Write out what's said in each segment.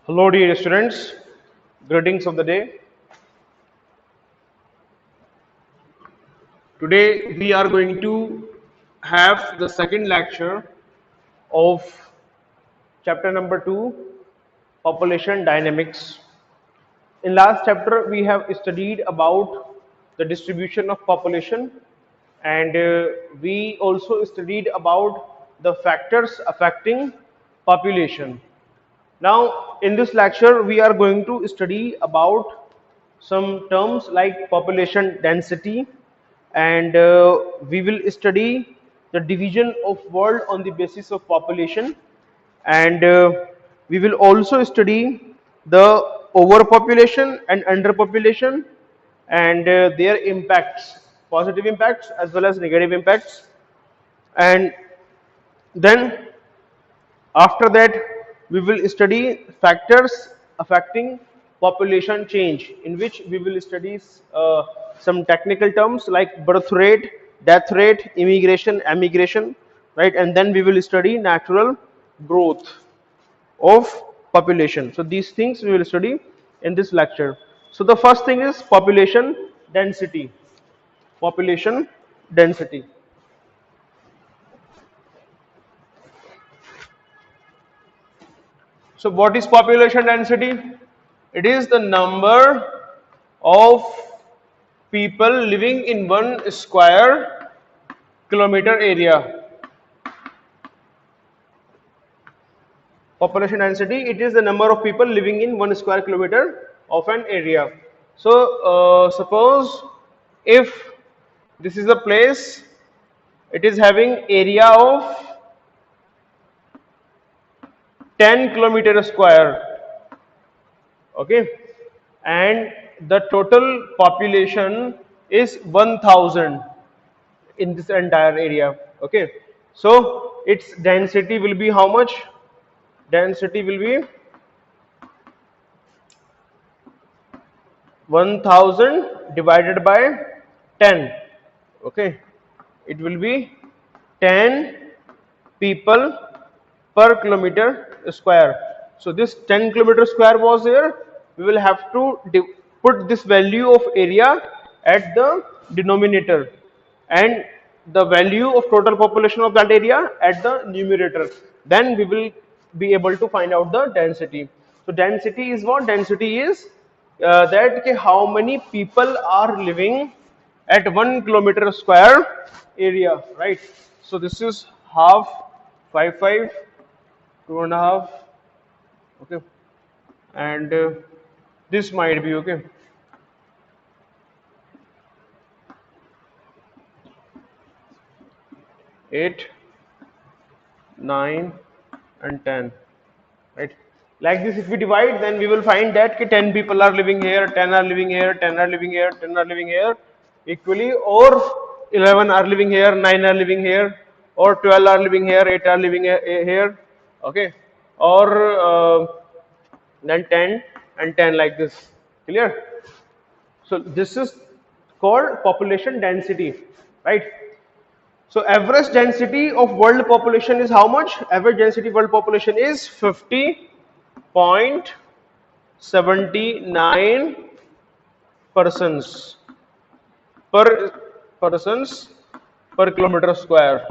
Hello, dear students. Greetings of the day. Today we are going to have the second lecture of chapter number 2, Population Dynamics. In last chapter we have studied about the distribution of population, and we also studied about the factors affecting population. Now, in this lecture, we are going to study about some terms like population density, and we will study the division of world on the basis of population, and we will also study the overpopulation and underpopulation and their impacts, positive impacts as well as negative impacts, and then after that, we will study factors affecting population change, in which we will study some technical terms like birth rate, death rate, immigration, emigration, right? And then we will study natural growth of population. So these things we will study in this lecture. So the first thing is population density. Population density. So what is population density? It is the number of people living in 1 square kilometer area. Population density, it is the number of people living in 1 square kilometer of an area. So suppose if this is a place, it is having area of 10 kilometer square, okay, and the total population is 1000 in this entire area, okay. So its density will be how much? Density will be 1000 divided by 10, okay. It will be 10 people per kilometer square. So this 10 kilometer square was here. We will have to put this value of area at the denominator and the value of total population of that area at the numerator. Then we will be able to find out the density. So density is what? Density is that how many people are living at 1 kilometer square area, right? So this is half, 5, 2.5, okay, and this might be okay. 8, 9, and 10, right? Like this, if we divide, then we will find that 10 people are living here, 10 are living here, 10 are living here, 10 are living here equally, or 11 are living here, 9 are living here, or 12 are living here, 8 are living here, okay, or then 10 and 10, like this. Clear? So this is called population density, right? So average density of world population is how much? Average density world population is 50.79 persons per persons per kilometer square.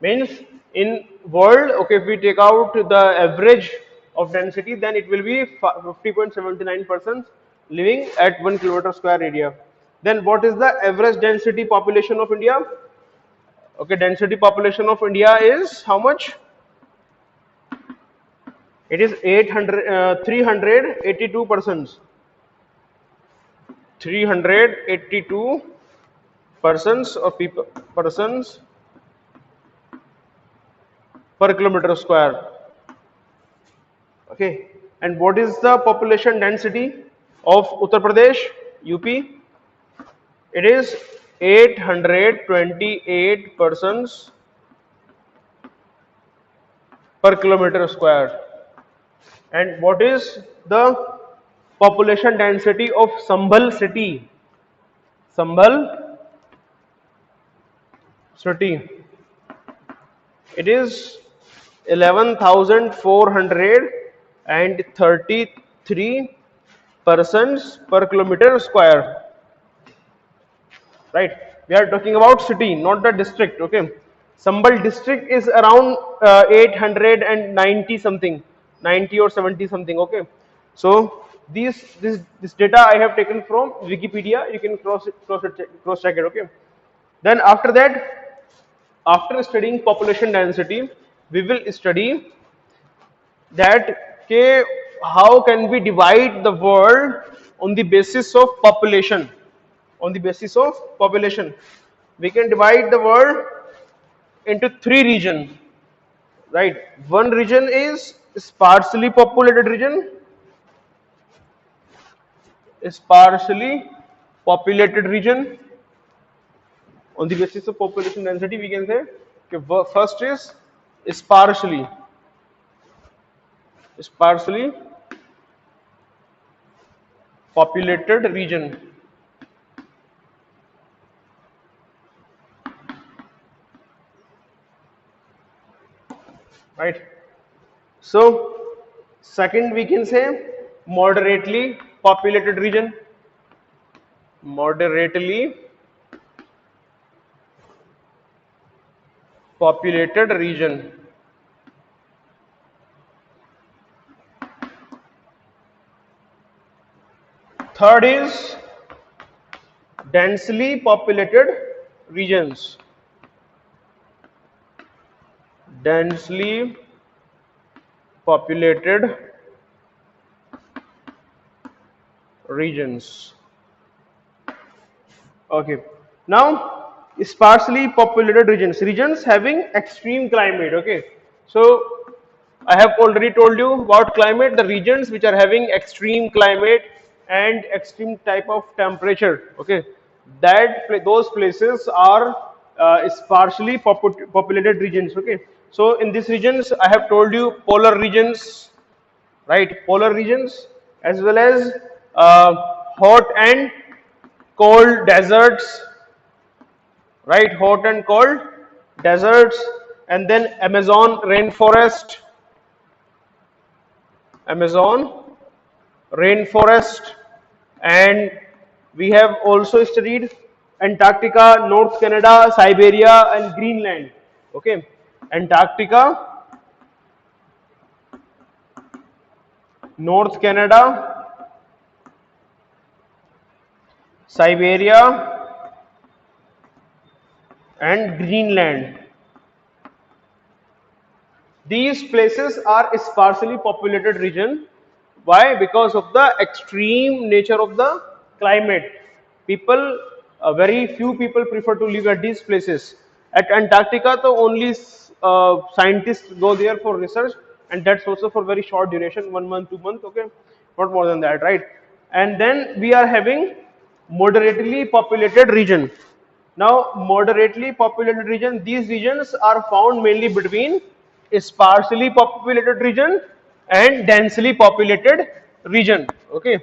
Means in world, okay, if we take out the average of density, then it will be 50.79 persons living at 1 kilometer square area. Then what is the average density population of India? Okay, density population of India is how much? It is 382 persons. 382 persons or people persons per kilometer square. Okay, and what is the population density of Uttar Pradesh, UP? It is 828 persons per kilometer square. And what is the population density of Sambhal city? Sambhal city. It is 11,400 and 33 persons per kilometer square. Right, we are talking about city, not the district. Okay, Sambal district is around 890 something, 90 or 70 something. Okay, so this data I have taken from Wikipedia. You can cross check it. Okay, then after that, after studying population density, we will study that okay, how can we divide the world on the basis of population. On the basis of population, we can divide the world into three regions, right? One region is sparsely populated region, sparsely populated region. On the basis of population density, we can say okay, first is sparsely sparsely populated region, right? So second, we can say moderately populated region, moderately populated region. Third is densely populated regions, densely populated regions. Okay, now sparsely populated regions, regions having extreme climate. Okay, so I have already told you about climate, the regions which are having extreme climate and extreme type of temperature. Okay, those places are sparsely populated regions. Okay, so in these regions I have told you polar regions, right? Polar regions, as well as hot and cold deserts, right? Hot and cold deserts, and then Amazon rainforest, Amazon rainforest, and we have also studied Antarctica, North Canada, Siberia, and Greenland. Okay, Antarctica, North Canada, Siberia, and Greenland. These places are sparsely populated region. Why? Because of the extreme nature of the climate. People, very few people prefer to live at these places. At Antarctica, the only scientists go there for research, and that's also for very short duration, 1 month, 2 months. Okay, not more than that, right? And then we are having moderately populated region. Now, moderately populated region, these regions are found mainly between sparsely populated region and densely populated region. Okay,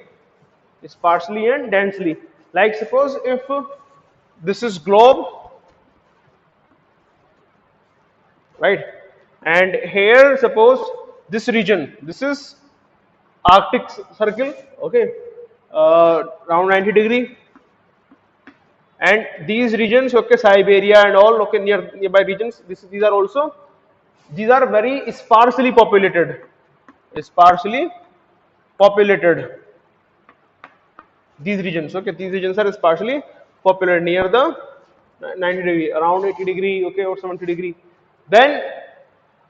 sparsely and densely. Like suppose if this is globe, right? And here suppose this region, this is Arctic Circle, okay, around 90 degree, and these regions, okay, Siberia and all, okay, nearby regions, these are also, these are very sparsely populated, sparsely populated, these regions. Okay, these regions are sparsely populated near the 90 degree, around 80 degree, okay, or 70 degree. Then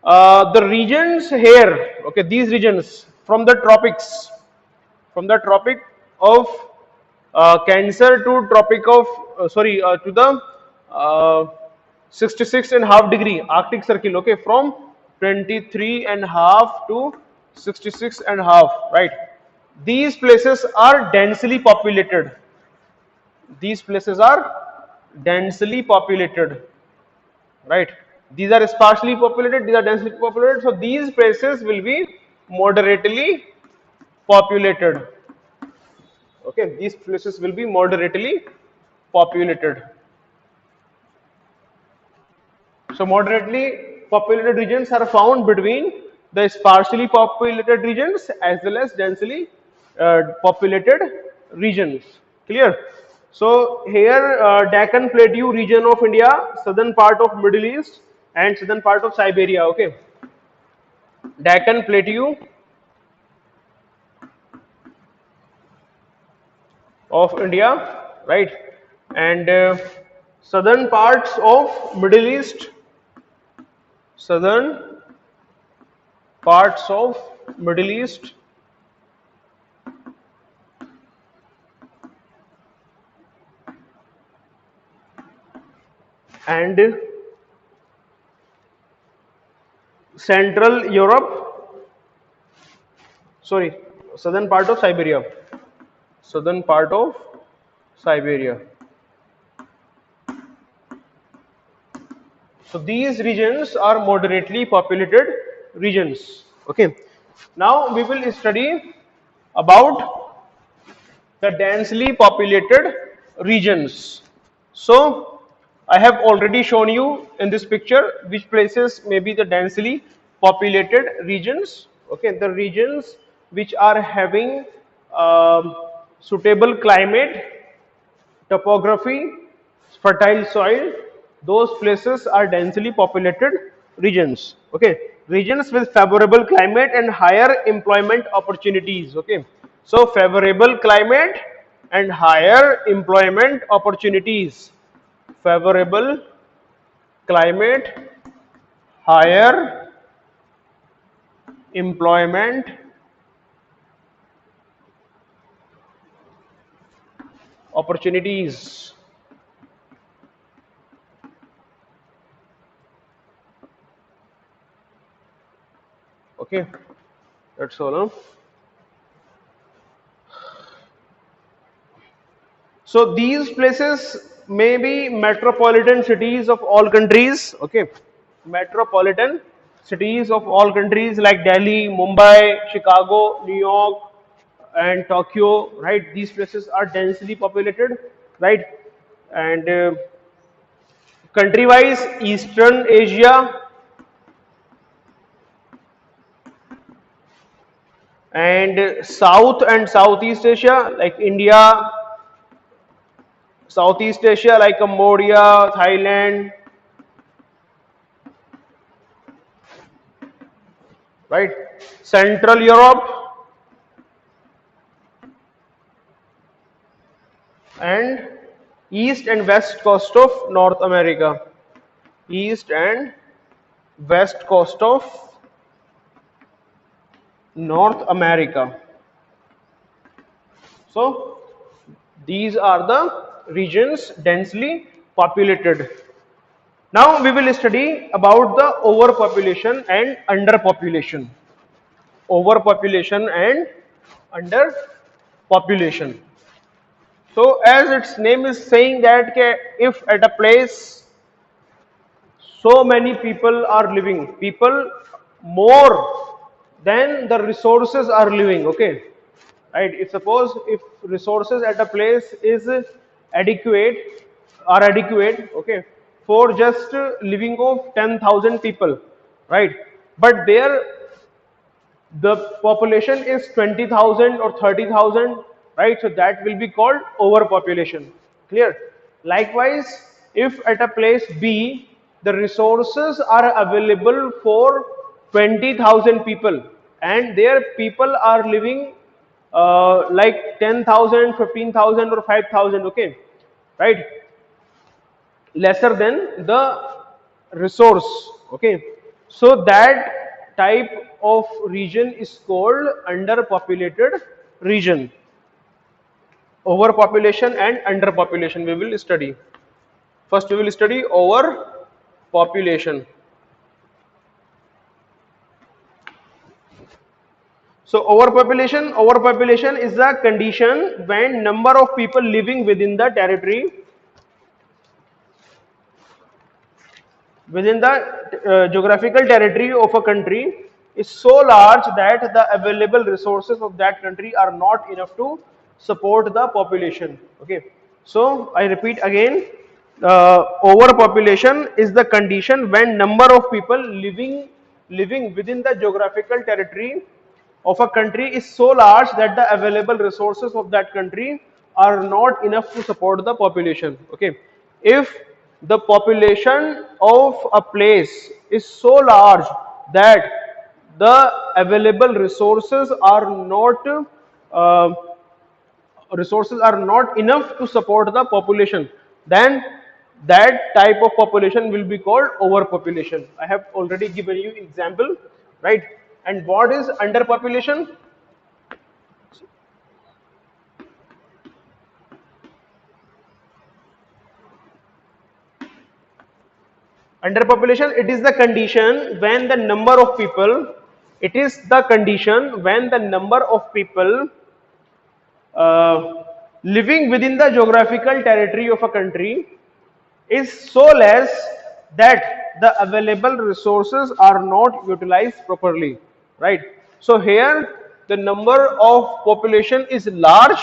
the regions here, okay, these regions from the tropics, from the tropic of Cancer to tropic of to the uh, 66.5 degree Arctic Circle. Okay, from 23.5 to 66.5, right? These places are densely populated. These places are densely populated, right? These are sparsely populated, these are densely populated, so these places will be moderately populated. Okay, these places will be moderately populated. So moderately populated regions are found between the sparsely populated regions as well as densely populated regions. Clear? So here Deccan Plateau region of India, southern part of Middle East and southern part of Siberia. Okay, Deccan Plateau of India, right? And southern parts of Middle East, southern parts of Middle East and Central Europe, sorry, southern part of Siberia, southern part of Siberia. So these regions are moderately populated regions. Okay. Now we will study about the densely populated regions. So I have already shown you in this picture which places may be the densely populated regions. Okay, the regions which are having suitable climate, topography, fertile soil, those places are densely populated regions. Okay, regions with favorable climate and higher employment opportunities. Okay, so favorable climate and higher employment opportunities. Favorable climate, higher employment opportunities. Okay, that's all. Huh? So these places may be metropolitan cities of all countries. Okay, metropolitan cities of all countries like Delhi, Mumbai, Chicago, New York, and Tokyo. Right, these places are densely populated. Right, and country-wise, Eastern Asia and South and Southeast Asia like India, Southeast Asia like Cambodia, Thailand, right? Central Europe and East and West coast of North America. East and West coast of North America. So these are the regions densely populated. Now we will study about the overpopulation and underpopulation. Overpopulation and underpopulation. So as its name is saying that if at a place so many people are living, people more than the resources are living, okay, right? If suppose if resources at a place is adequate okay, for just living of 10,000 people, right? But there the population is 20,000 or 30,000, right? So that will be called overpopulation. Clear? Likewise, if at a place B the resources are available for 20,000 people and their people are living like 10,000, 15,000 or 5,000, okay, right? Lesser than the resource, okay, so that type of region is called underpopulated region. Overpopulation and underpopulation we will study. First we will study overpopulation. So overpopulation is the condition when number of people living within the geographical territory of a country is so large that the available resources of that country are not enough to support the population. Okay, so I repeat again, overpopulation is the condition when number of people living within the geographical territory of a country is so large that the available resources of that country are not enough to support the population. Okay, if the population of a place is so large that the available uh, resources are not enough to support the population, then that type of population will be called overpopulation. I have already given you example, right? And what is underpopulation? Underpopulation, it is the condition when the number of people, it is the condition when the number of people uh, living within the geographical territory of a country is so less that the available resources are not utilized properly, right? So here the number of population is large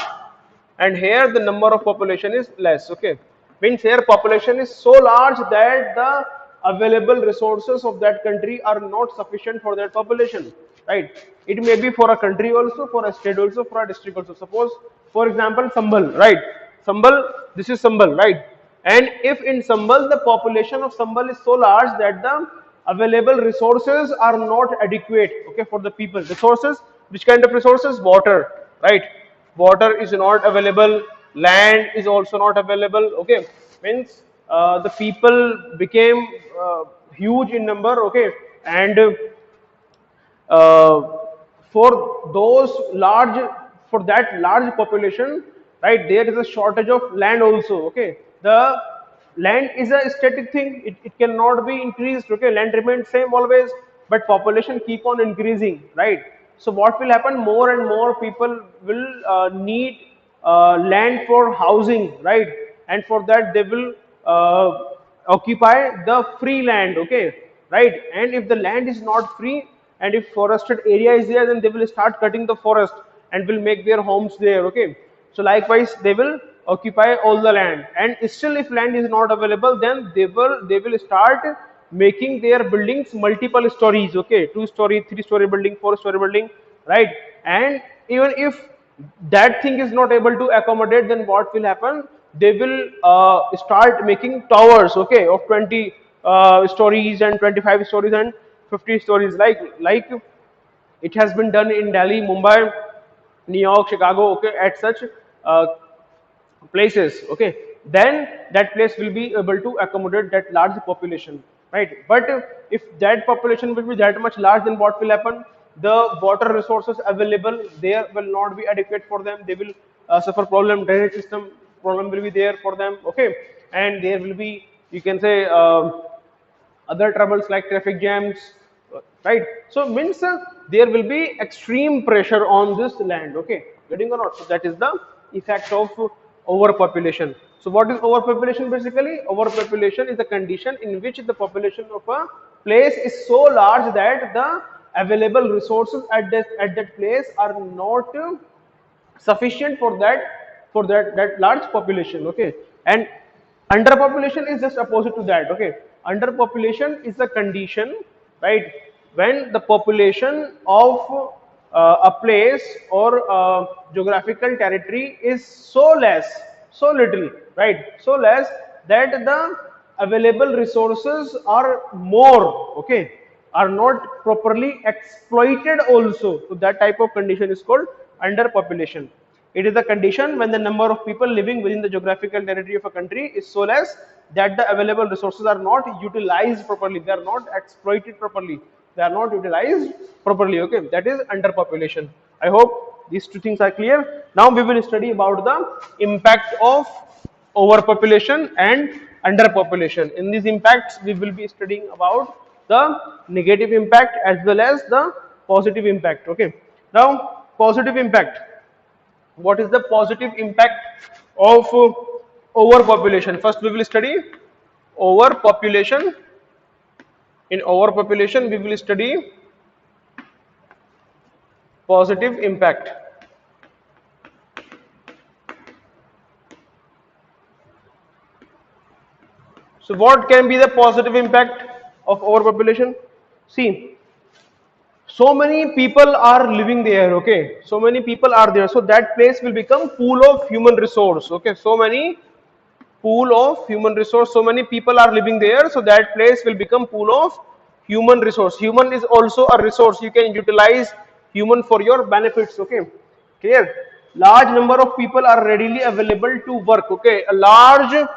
and here the number of population is less. Okay, means here population is so large that the available resources of that country are not sufficient for that population, right? It may be for a country also, for a state also, for a district also. Suppose for example Sambhal, right? Sambhal, this is Sambhal, right? And if in Sambhal the population of Sambhal is so large that the available resources are not adequate, okay, for the people. Resources, which kind of resources? Water, right? Water is not available, land is also not available. Okay, means the people became huge in number. Okay, and uh, for those large, for that large population, right, there is a shortage of land also. Okay, the land is a static thing, it cannot be increased. Okay, land remains same always, but population keep on increasing, right? So what will happen, more and more people will need land for housing, right? And for that they will occupy the free land. Okay, right? And if the land is not free and if forested area is there, then they will start cutting the forest and will make their homes there. Okay, so likewise they will occupy all the land, and still if land is not available, then they will start making their buildings multiple stories. Okay, 2 story, 3 story building, 4 story building, right? And even if that thing is not able to accommodate, then what will happen, they will start making towers, okay, of 20 stories and 25 stories and 50 stories, like it has been done in Delhi, Mumbai, New York, Chicago, okay, at such uh, places. Okay, then that place will be able to accommodate that large population, right? But if that population will be that much large, then what will happen, the water resources available there will not be adequate for them. They will suffer problem, drainage system problem will be there for them. Okay, and there will be, you can say, other troubles like traffic jams, right? So means there will be extreme pressure on this land. Okay, getting or not? So that is the effect of overpopulation. So what is overpopulation? Basically, overpopulation is the condition in which the population of a place is so large that the available resources at that place are not sufficient for that large population. Okay, and underpopulation is just opposite to that. Okay, underpopulation is the condition, right, when the population of a place or geographical territory is so less, so little, right, so less that the available resources are more, okay, are not properly exploited also. So that type of condition is called underpopulation. It is the condition when the number of people living within the geographical territory of a country is so less that the available resources are not utilized properly, they are not exploited properly, they are not utilized properly. Okay, that is underpopulation. I hope these two things are clear. Now we will study about the impact of overpopulation and underpopulation. In these impacts, we will be studying about the negative impact as well as the positive impact. Okay. Now, positive impact. What is the positive impact of overpopulation? First, we will study overpopulation. In overpopulation, we will study positive impact. So what can be the positive impact of overpopulation? See, so many people are living there, okay, so many people are there, so that place will become pool of human resource, okay, so many pool of human resource, so many people are living there, so that place will become pool of human resource. Human is also a resource, you can utilize human for your benefits, okay, clear. Large number of people are readily available to work, okay, a large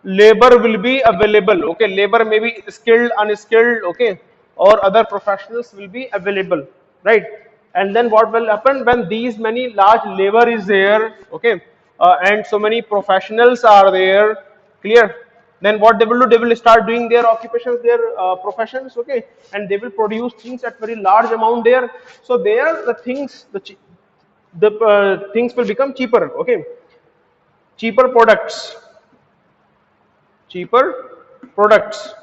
labor will be available, okay, labor may be skilled, unskilled, okay, or other professionals will be available, right. And then what will happen when these many large labor is there, okay, and so many professionals are there, clear, then what they will do, they will start doing their occupations, their professions, okay, and they will produce things at very large amount there, so there the things, the things will become cheaper, okay, cheaper products, cheaper products.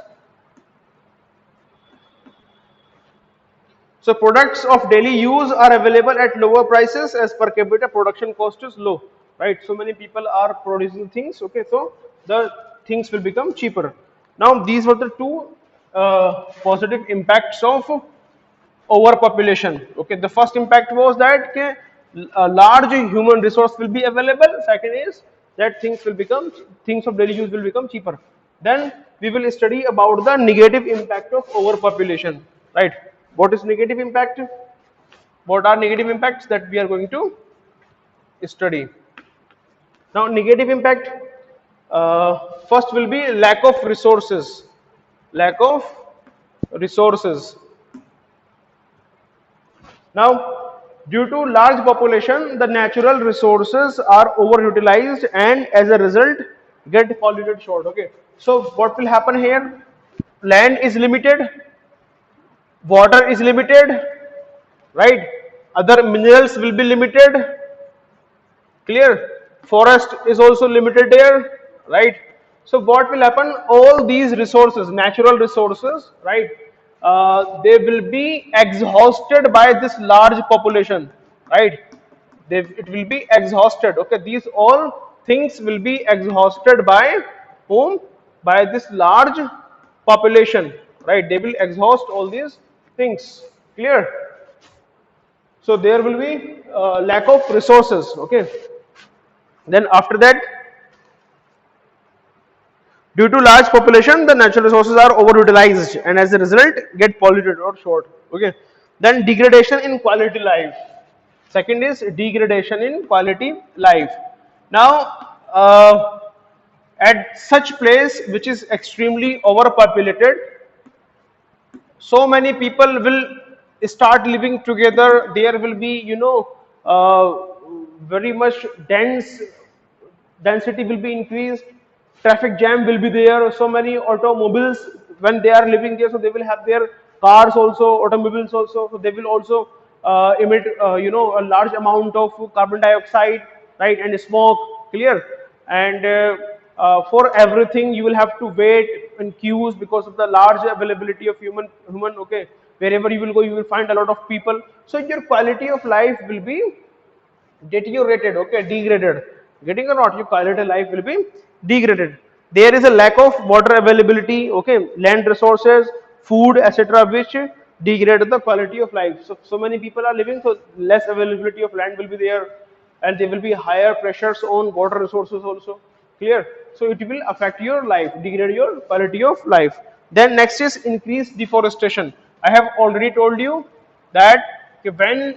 So products of daily use are available at lower prices as per capita production cost is low, right? So many people are producing things, okay, so the things will become cheaper. Now these were the two positive impacts of overpopulation. Okay, the first impact was that okay, a large human resource will be available. Second is that things of daily use will become cheaper. Then we will study about the negative impact of overpopulation. Right? What is negative impact? What are negative impacts that we are going to study? Now, negative impact first will be lack of resources. Lack of resources. Now, due to large population, the natural resources are overutilized and as a result get polluted short. Okay. So what will happen here? Land is limited, water is limited, right? Other minerals will be limited, clear. Forest is also limited there, right? So what will happen, all these resources, natural resources, right, they will be exhausted by this large population, right, it will be exhausted, okay, these all things will be exhausted by whom, by this large population, right, they will exhaust all these things, clear. So there will be lack of resources, okay. Then after that, due to large population, the natural resources are overutilized and as a result get polluted or short. Okay. Then degradation in quality life. Second is degradation in quality life. Now, at such place which is extremely overpopulated, so many people will start living together. There will be, very much density will be increased, traffic jam will be there, so many automobiles when they are living there, so they will have their cars also, automobiles also, so they will also emit a large amount of carbon dioxide, right, and smoke, clear. And for everything you will have to wait in queues because of the large availability of human, okay, wherever you will go you will find a lot of people, so your quality of life will be deteriorated, okay, degraded, getting or not, your quality of life will be degraded. There is a lack of water availability, okay, land resources, food, etc., which degrade the quality of life. So many people are living, so less availability of land will be there, and there will be higher pressures on water resources also, clear. So it will affect your life, degrade your quality of life. Then next is increased deforestation. I have already told you that when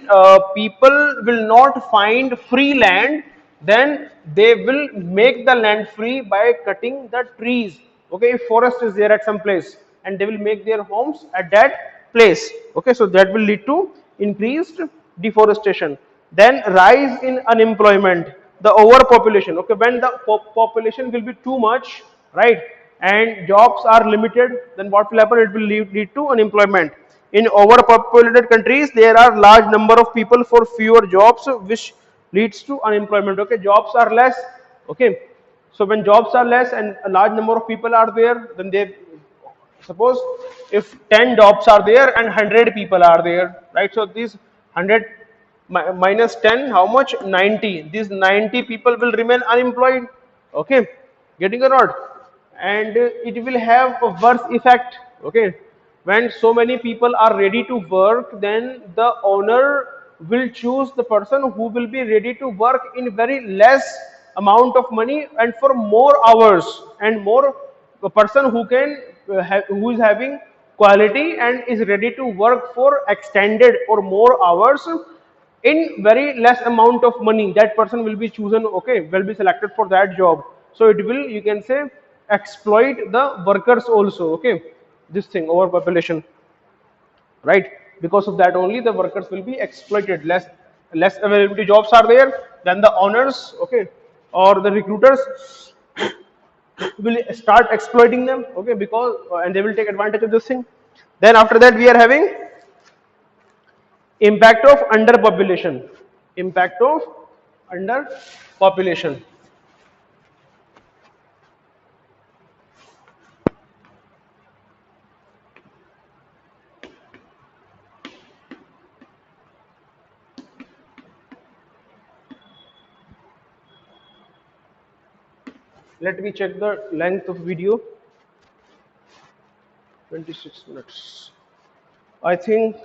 people will not find free land, then they will make the land free by cutting the trees, okay, if forest is there at some place, and they will make their homes at that place, okay, so that will lead to increased deforestation. Then rise in unemployment, the overpopulation, okay, when the population will be too much, right, and jobs are limited, then what will happen, it will lead to unemployment. In overpopulated countries, there are large number of people for fewer jobs, which leads to unemployment. Okay, jobs are less. Okay, so when jobs are less and a large number of people are there, then they suppose if 10 jobs are there and 100 people are there, right? So these 100 minus 10, how much? 90. These 90 people will remain unemployed. Okay, getting or not? And it will have a worse effect. Okay, when so many people are ready to work, then the owner will choose the person who will be ready to work in very less amount of money and for more hours, and more a person who can who is having quality and is ready to work for extended or more hours in very less amount of money. That person will be chosen, okay, will be selected for that job. So it will, you can say, exploit the workers also, okay, this thing, overpopulation, right? Because of that only the workers will be exploited. Less availability jobs are there, then the owners, okay, or the recruiters will start exploiting them, okay, because and they will take advantage of this thing. Then after that we are having impact of underpopulation. Impact of underpopulation. Let me check the length of video. 26 minutes. I think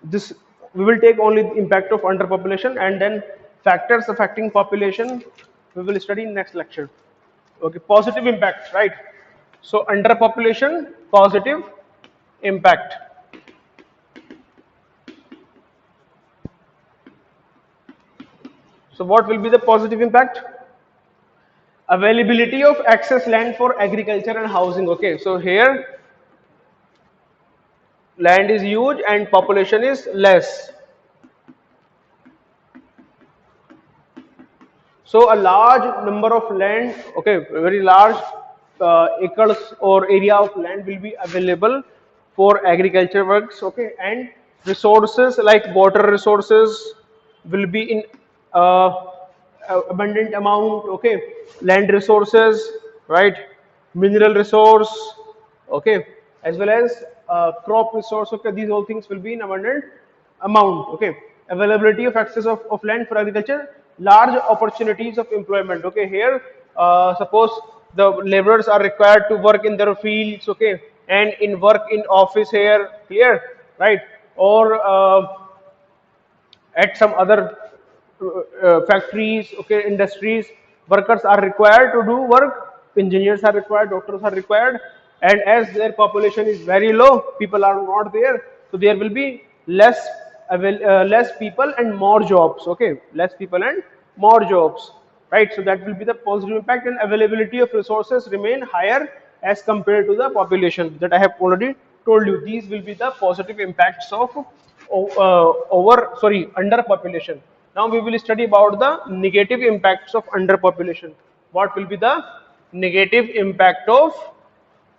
this we will take only the impact of underpopulation, and then factors affecting population we will study in next lecture. Okay, positive impact, right? So underpopulation, positive impact. So what will be the positive impact? Availability of excess land for agriculture and housing. Okay, so here land is huge and population is less. So a large number of land, okay, very large acres or area of land will be available for agriculture works, okay, and resources like water resources will be in uh, abundant amount, okay, land resources, right, mineral resource, okay, as well as crop resource, okay, these all things will be in abundant amount, okay. Availability of access of land for agriculture, large opportunities of employment, okay. Here suppose the laborers are required to work in their fields, okay, and in work in office here, clear, right, or at some other factories, okay, industries, workers are required to do work, engineers are required, doctors are required, and as their population is very low, people are not there, so there will be less people and more jobs, okay, less people and more jobs, right? So that will be the positive impact, and availability of resources remain higher as compared to the population that I have already told you. These will be the positive impacts of underpopulation. Now we will study about the negative impacts of underpopulation. What will be the negative impact of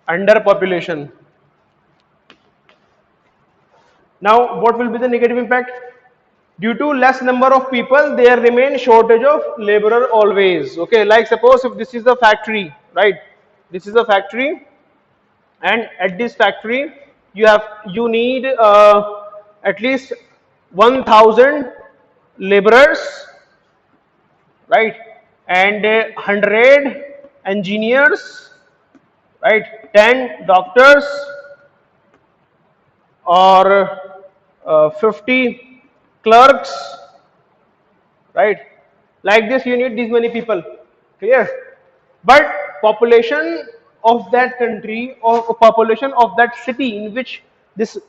underpopulation? Now what will be the negative impact? Due to less number of people, there remain shortage of laborer always, okay. Like suppose if this is a factory, right, this is a factory, and at this factory you need at least 1000 laborers, right, and 100 engineers, right, 10 doctors, or 50 clerks, right, like this you need these many people, clear. But population of that country or population of that city in which this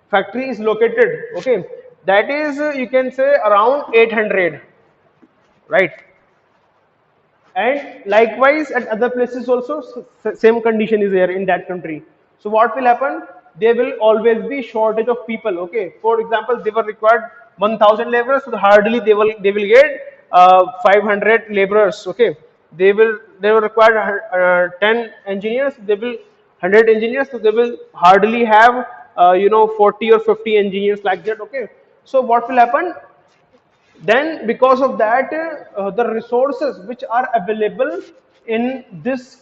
factory is located, okay, that is you can say around 800, right, and likewise at other places also same condition is there in that country. So what will happen? There will always be shortage of people, okay. For example, they were required 1000 laborers, so hardly they will get 500 laborers, okay. They will require 10 engineers, they will 100 engineers, so they will hardly have 40 or 50 engineers, like that, okay. So what will happen? Then because of that the resources which are available in this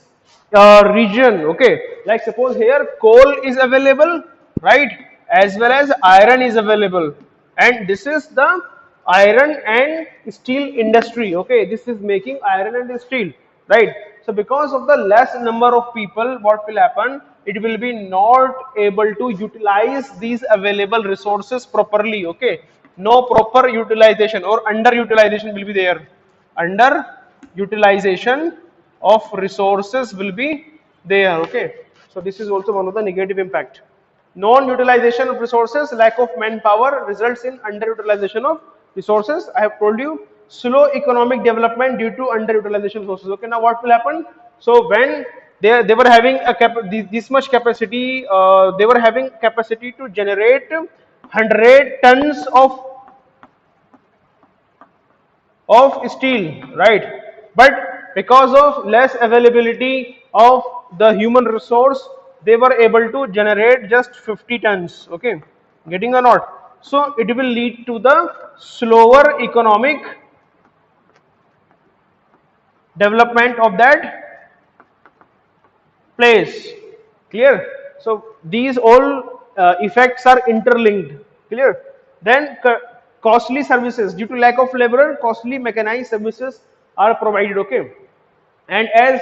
region, okay, like suppose here coal is available, right, as well as iron is available, and this is the iron and steel industry, okay, this is making iron and steel, right. So because of the less number of people, what will happen? It will be not able to utilize these available resources properly. Okay, no proper utilization or underutilization will be there. Underutilization of resources will be there. Okay, so this is also one of the negative impact. Non-utilization of resources, lack of manpower results in underutilization of resources. I have told you slow economic development due to underutilization of resources. Okay, now what will happen? So when they were having this much capacity, they were having capacity to generate 100 tons of steel, right? But because of less availability of the human resource, they were able to generate just 50 tons. Okay, getting or not? So it will lead to the slower economic development of that place. Clear? So these all effects are interlinked. Clear? Then costly services due to lack of labor, costly mechanized services are provided. Okay, and as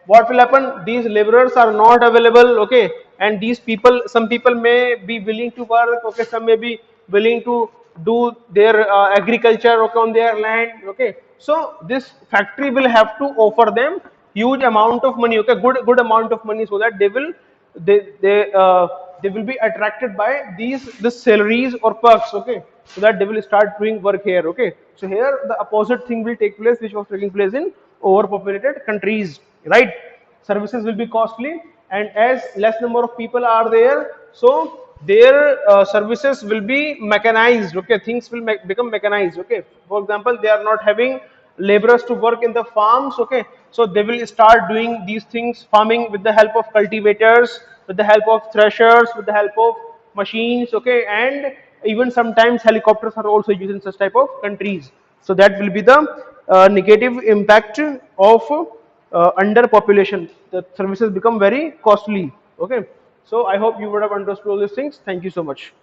what will happen, these laborers are not available. Okay, and these people, some people may be willing to work. Okay, some may be willing to do their agriculture, okay, on their land. Okay, so this factory will have to offer them huge amount of money. Okay, good amount of money, so that they will be attracted by the salaries or perks. Okay, so that they will start doing work here. Okay, so here the opposite thing will take place, which was taking place in overpopulated countries, right? Services will be costly, and as less number of people are there, so their services will be mechanized. Okay, things will become mechanized. Okay, for example, they are not having laborers to work in the farms. Okay, so they will start doing these things, farming, with the help of cultivators, with the help of threshers, with the help of machines. Okay, and even sometimes helicopters are also used in such type of countries. So that will be the negative impact of underpopulation. The services become very costly. Okay, so I hope you would have understood all these things. Thank you so much.